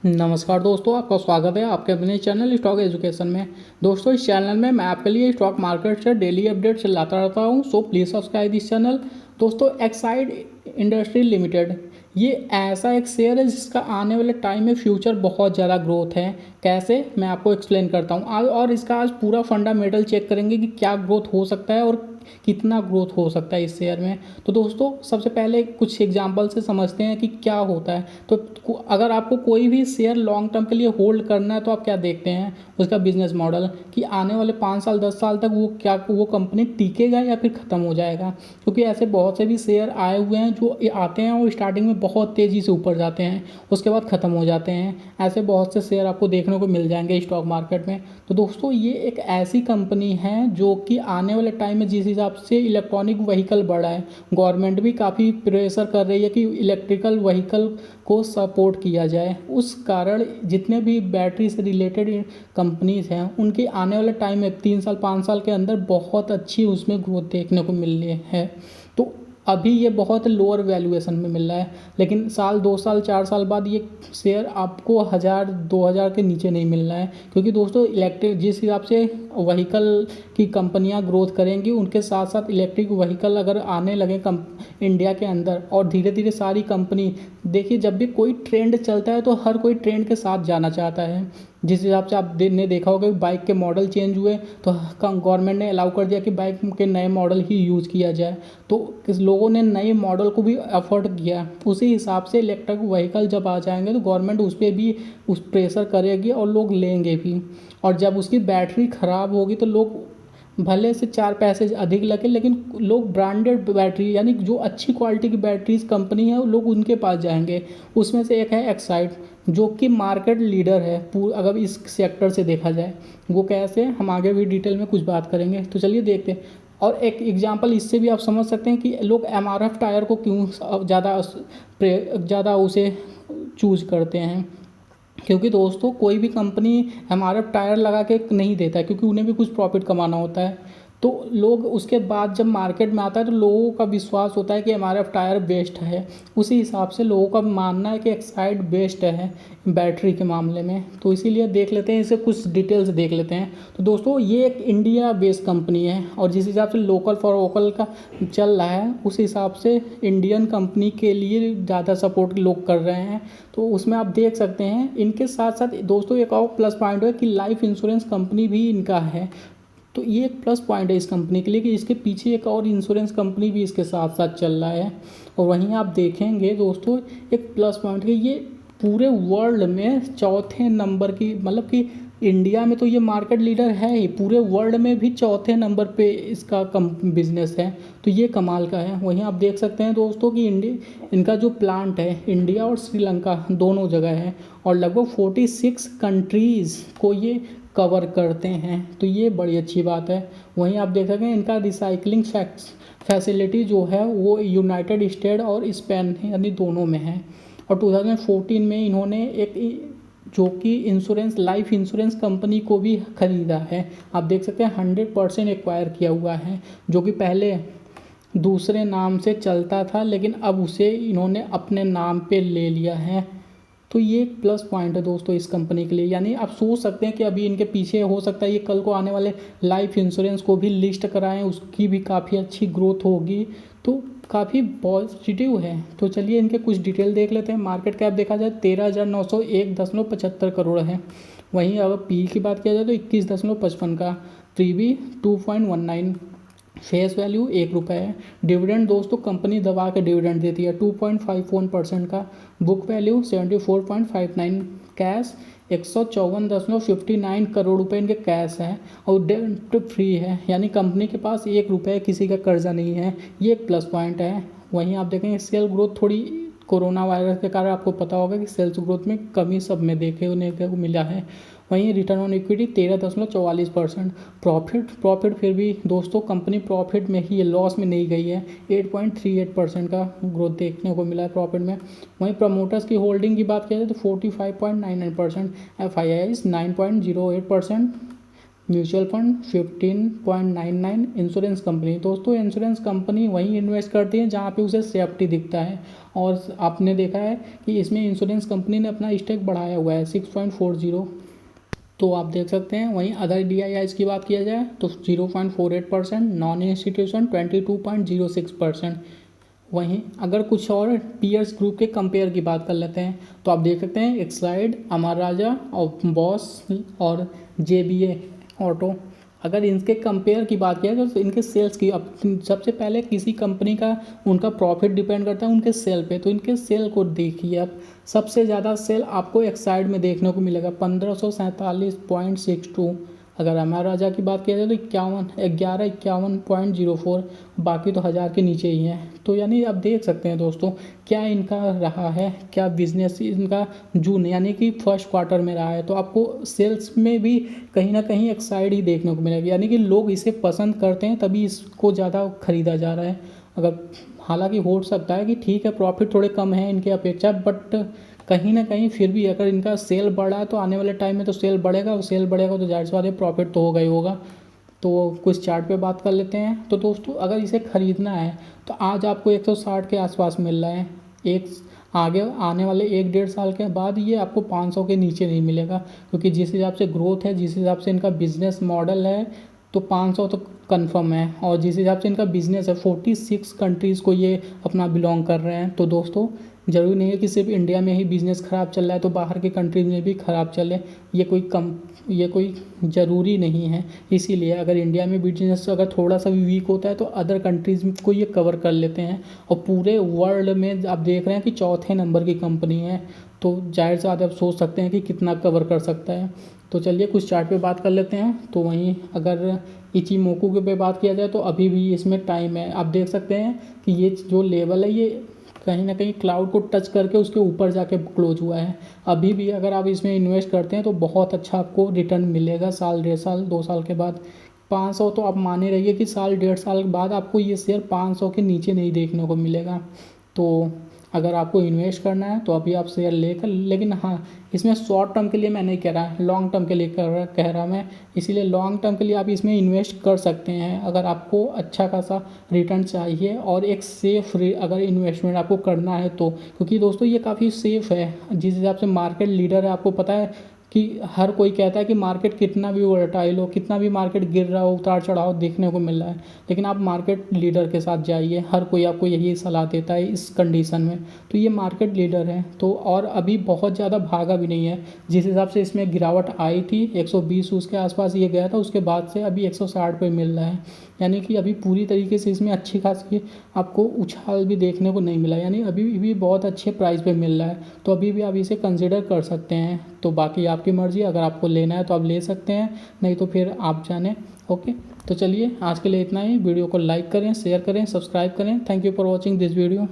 नमस्कार दोस्तों, आपका स्वागत है आपके अपने चैनल स्टॉक एजुकेशन में। दोस्तों, इस चैनल में मैं आपके लिए स्टॉक मार्केट से डेली अपडेट्स लाता रहता हूं, so please subscribe this channel. दोस्तों, एक्साइड इंडस्ट्री लिमिटेड ये ऐसा एक शेयर है जिसका आने वाले टाइम में फ्यूचर बहुत ज़्यादा ग्रोथ है। कैसे, मैं आपको एक्सप्लेन करता हूँ आज, और इसका आज पूरा फंडामेंटल चेक करेंगे कि क्या ग्रोथ हो सकता है और कितना ग्रोथ हो सकता है इस शेयर में। तो दोस्तों, सबसे पहले कुछ एग्जांपल से समझते हैं कि क्या होता है। तो अगर आपको कोई भी शेयर लॉन्ग टर्म के लिए होल्ड करना है तो आप क्या देखते हैं, उसका बिजनेस मॉडल, कि आने वाले 5 साल 10 साल तक वो कंपनी टिकेगा या फिर ख़त्म हो जाएगा। क्योंकि ऐसे बहुत से भी शेयर आए हुए हैं जो आते हैं और स्टार्टिंग में बहुत तेज़ी से ऊपर जाते हैं, उसके बाद ख़त्म हो जाते हैं। ऐसे बहुत से शेयर आपको देखने को मिल जाएंगे स्टॉक मार्केट में। तो दोस्तों, ये एक ऐसी कंपनी है जो कि आने वाले टाइम में जिस हिसाब से इलेक्ट्रॉनिक व्हीकल बढ़ा है, गवर्नमेंट भी काफ़ी प्रेशर कर रही है कि इलेक्ट्रिकल व्हीकल को सपोर्ट किया जाए, उस कारण जितने भी बैटरी से रिलेटेड कंपनीज हैं उनके आने वाले टाइम में 3 साल 5 साल के अंदर बहुत अच्छी उसमें ग्रोथ देखने को मिल रही है। तो अभी ये बहुत लोअर वैल्यूएशन में मिल रहा है, लेकिन साल 2 साल 4 साल बाद ये शेयर आपको 1000 2000 के नीचे नहीं मिल रहा है। क्योंकि दोस्तों, इलेक्ट्रिक जिस हिसाब से व्हीकल की कंपनियां ग्रोथ करेंगी, उनके साथ साथ इलेक्ट्रिक व्हीकल अगर आने लगे इंडिया के अंदर, और धीरे धीरे सारी कंपनी, देखिए जब भी कोई ट्रेंड चलता है तो हर कोई ट्रेंड के साथ जाना चाहता है। जिस हिसाब से आपने देखा होगा कि बाइक के मॉडल चेंज हुए तो गवर्नमेंट ने अलाउ कर दिया कि बाइक के नए मॉडल ही यूज़ किया जाए, तो किस लोगों ने नए मॉडल को भी अफोर्ड किया। उसी हिसाब से इलेक्ट्रिक व्हीकल जब आ जाएंगे तो गवर्नमेंट उस पर भी उस प्रेशर करेगी और लोग लेंगे भी। और जब उसकी बैटरी ख़राब होगी तो लोग, भले से 4 पैसे अधिक लगे, लेकिन लोग ब्रांडेड बैटरी यानी जो अच्छी क्वालिटी की बैटरीज कंपनी है लोग उनके पास जाएंगे। उसमें से एक है एक्साइड, जो कि मार्केट लीडर है अगर इस सेक्टर से देखा जाए। वो कैसे, हम आगे भी डिटेल में कुछ बात करेंगे, तो चलिए देखते हैं। और एक एग्जांपल इससे भी आप समझ सकते हैं कि लोग एमआरएफ टायर को क्यों ज़्यादा उसे चूज करते हैं। क्योंकि दोस्तों, कोई भी कंपनी एमआरएफ टायर लगा के नहीं देता है, क्योंकि उन्हें भी कुछ प्रॉफिट कमाना होता है। तो लोग उसके बाद जब मार्केट में आता है तो लोगों का विश्वास होता है कि एमआरएफ टायर बेस्ट है। उसी हिसाब से लोगों का मानना है कि एक्साइड बेस्ट है बैटरी के मामले में। तो इसीलिए देख लेते हैं, इसे कुछ डिटेल्स देख लेते हैं। तो दोस्तों, ये एक इंडिया बेस्ड कंपनी है, और जिस हिसाब से लोकल फॉर वोकल का चल रहा है उस हिसाब से इंडियन कंपनी के लिए ज़्यादा सपोर्ट लोग कर रहे हैं। तो उसमें आप देख सकते हैं। इनके साथ साथ दोस्तों, एक और प्लस पॉइंट है कि लाइफ इंश्योरेंस कंपनी भी इनका है। तो ये एक प्लस पॉइंट है इस कंपनी के लिए कि इसके पीछे एक और इंश्योरेंस कंपनी भी इसके साथ साथ चल रहा है। और वहीं आप देखेंगे दोस्तों, एक प्लस पॉइंट कि ये पूरे वर्ल्ड में चौथे नंबर की, मतलब कि इंडिया में तो ये मार्केट लीडर है ही, पूरे वर्ल्ड में भी चौथे नंबर पे इसका बिजनेस है। तो ये कमाल का है। वहीं आप देख सकते हैं दोस्तों कि इनका जो प्लांट है इंडिया और श्रीलंका दोनों जगह है, और लगभग 46 कंट्रीज़ को ये कवर करते हैं। तो ये बड़ी अच्छी बात है। वहीं आप देख सकते हैं इनका रिसाइकलिंग फैसिलिटी जो है वो यूनाइटेड स्टेट और स्पेन यानी दोनों में है। और 2014 में इन्होंने एक जो कि लाइफ इंश्योरेंस कंपनी को भी खरीदा है। आप देख सकते हैं 100% एक्वायर किया हुआ है, जो कि पहले दूसरे नाम से चलता था, लेकिन अब उसे इन्होंने अपने नाम पे ले लिया है। तो ये एक प्लस पॉइंट है दोस्तों इस कंपनी के लिए। यानी आप सोच सकते हैं कि अभी इनके पीछे हो सकता है ये कल को आने वाले लाइफ इंश्योरेंस को भी लिस्ट कराएं, उसकी भी काफ़ी अच्छी ग्रोथ होगी। तो काफ़ी पॉजिटिव है। तो चलिए इनके कुछ डिटेल देख लेते हैं। मार्केट कैप देखा जाए 13,901.75 करोड़ है। वहीं अगर पी की बात किया जाए तो 21.55 का, प्रीवी 2.19, फेस वैल्यू 1 रुपये है। डिविडेंड दोस्तों, कंपनी दबा के डिविडेंड देती है 2.51% का। बुक वैल्यू 74.59, कैश 154.59 करोड़ रुपए इनके कैश है, और डेट फ्री है, यानी कंपनी के पास 1 रुपये किसी का कर्जा नहीं है। ये एक प्लस पॉइंट है। वहीं आप देखेंगे सेल ग्रोथ थोड़ी कोरोना वायरस के कारण आपको पता होगा कि सेल्स ग्रोथ में कमी सब में देखने को मिला है। वहीं रिटर्न ऑन इक्विटी 13.44%। प्रॉफिट फिर भी दोस्तों कंपनी प्रॉफिट में ही है, लॉस में नहीं गई है। 8.38% का ग्रोथ देखने को मिला है प्रॉफिट में। वहीं प्रमोटर्स की होल्डिंग की बात किया जाए तो 45.99%, FIIs 9.08%, mutual fund 15.99, insurance company. दोस्तों इंश्योरेंस कंपनी वहीं इन्वेस्ट करती है जहाँ पे उसे सेफ्टी दिखता है, और आपने देखा है कि इसमें इंश्योरेंस कंपनी ने अपना स्टेक बढ़ाया हुआ है 6.40, तो आप देख सकते हैं। वहीं अदर DIIs की बात किया जाए तो 0.48%, नॉन इंस्टीट्यूशन 22.06%। वहीं अगर कुछ और पीयर्स ग्रुप के कंपेयर की बात कर लेते हैं तो आप देख सकते हैं एक्साइड, अमर राजा और बॉस और JBA ऑटो। अगर इनके कंपेयर की बात किया तो इनके सेल्स की, अब सबसे पहले किसी कंपनी का उनका प्रॉफिट डिपेंड करता है उनके सेल पे, तो इनके सेल को देखिए। अब सबसे ज़्यादा सेल आपको एक्साइड में देखने को मिलेगा 1547.62। अगर अमर राजा की बात किया जाए तो 5104, बाकी तो 1000 के नीचे ही हैं। तो यानी आप देख सकते हैं दोस्तों क्या इनका रहा है, क्या बिजनेस इनका जून यानी कि फर्स्ट क्वार्टर में रहा है। तो आपको सेल्स में भी कहीं ना कहीं एक्साइड ही देखने को मिलेगा, यानी कि लोग इसे पसंद करते हैं तभी इसको ज़्यादा खरीदा जा रहा है। अगर हालांकि हो सकता है कि ठीक है प्रॉफिट थोड़े कम है इनके अपेक्षा, बट कहीं ना कहीं फिर भी अगर इनका सेल बढ़ा है तो आने वाले टाइम में तो सेल बढ़ेगा, और सेल बढ़ेगा तो जाहिर सी बात है प्रॉफिट तो होगा ही होगा। तो कुछ चार्ट पे बात कर लेते हैं। तो दोस्तों अगर इसे ख़रीदना है तो आज आपको 160 के आसपास मिल रहा है, एक आगे आने वाले 1-1.5 साल के बाद ये आपको 500 के नीचे नहीं मिलेगा, क्योंकि जिस हिसाब से ग्रोथ है, जिस हिसाब से इनका बिजनेस मॉडल है, तो 500 तो कंफर्म है। और जिस हिसाब से इनका बिजनेस है 46 कंट्रीज़ को ये अपना बिलोंग कर रहे हैं। तो दोस्तों ज़रूरी नहीं है कि सिर्फ इंडिया में ही बिज़नेस ख़राब चल रहा है तो बाहर के कंट्रीज़ में भी ख़राब चले, ये कोई ज़रूरी नहीं है। इसीलिए अगर इंडिया में बिजनेस अगर थोड़ा सा भी वीक होता है तो अदर कंट्रीज़ को ये कवर कर लेते हैं, और पूरे वर्ल्ड में आप देख रहे हैं कि चौथे नंबर की कंपनी है। तो जाहिर सी बात है आप सोच सकते हैं कि कितना कवर कर सकता है। तो चलिए कुछ चार्ट पे बात कर लेते हैं। तो वहीं अगर इचिमोकू के पे बात किया जाए तो अभी भी इसमें टाइम है। आप देख सकते हैं कि ये जो लेवल है ये कहीं ना कहीं क्लाउड को टच करके उसके ऊपर जाके क्लोज हुआ है। अभी भी अगर आप इसमें इन्वेस्ट करते हैं तो बहुत अच्छा आपको रिटर्न मिलेगा साल, 1.5 साल, 2 साल के बाद। 500 तो आप माने रहिए कि साल, 1.5 साल के बाद आपको ये शेयर 500 के नीचे नहीं देखने को मिलेगा। तो अगर आपको इन्वेस्ट करना है तो अभी आप शेयर लेकर, लेकिन हाँ इसमें शॉर्ट टर्म के लिए मैं नहीं कह रहा, लॉन्ग टर्म के लिए कह रहा मैं। इसीलिए लॉन्ग टर्म के लिए आप इसमें इन्वेस्ट कर सकते हैं अगर आपको अच्छा खासा रिटर्न चाहिए और एक सेफ अगर इन्वेस्टमेंट आपको करना है तो, क्योंकि दोस्तों ये काफ़ी सेफ है। जिस हिसाब से मार्केट लीडर है, आपको पता है कि हर कोई कहता है कि मार्केट कितना भी वोलेटाइल हो, कितना भी मार्केट गिर रहा हो, उतार चढ़ाव देखने को मिल रहा है, लेकिन आप मार्केट लीडर के साथ जाइए। हर कोई आपको यही सलाह देता है इस कंडीशन में। तो ये मार्केट लीडर है तो, और अभी बहुत ज़्यादा भागा भी नहीं है। जिस हिसाब से इसमें गिरावट आई थी 120 उसके आसपास ये गया था, उसके बाद से अभी 160 पे मिल रहा है। यानी कि अभी पूरी तरीके से इसमें अच्छी खासी आपको उछाल भी देखने को नहीं मिला, यानी अभी भी बहुत अच्छे प्राइस पे मिल रहा है। तो अभी भी आप इसे कंसिडर कर सकते हैं। तो बाकी आपकी मर्ज़ी, अगर आपको लेना है तो आप ले सकते हैं, नहीं तो फिर आप जाने। ओके, तो चलिए आज के लिए इतना ही। वीडियो को लाइक करें, शेयर करें, सब्सक्राइब करें। Thank you for watching this video.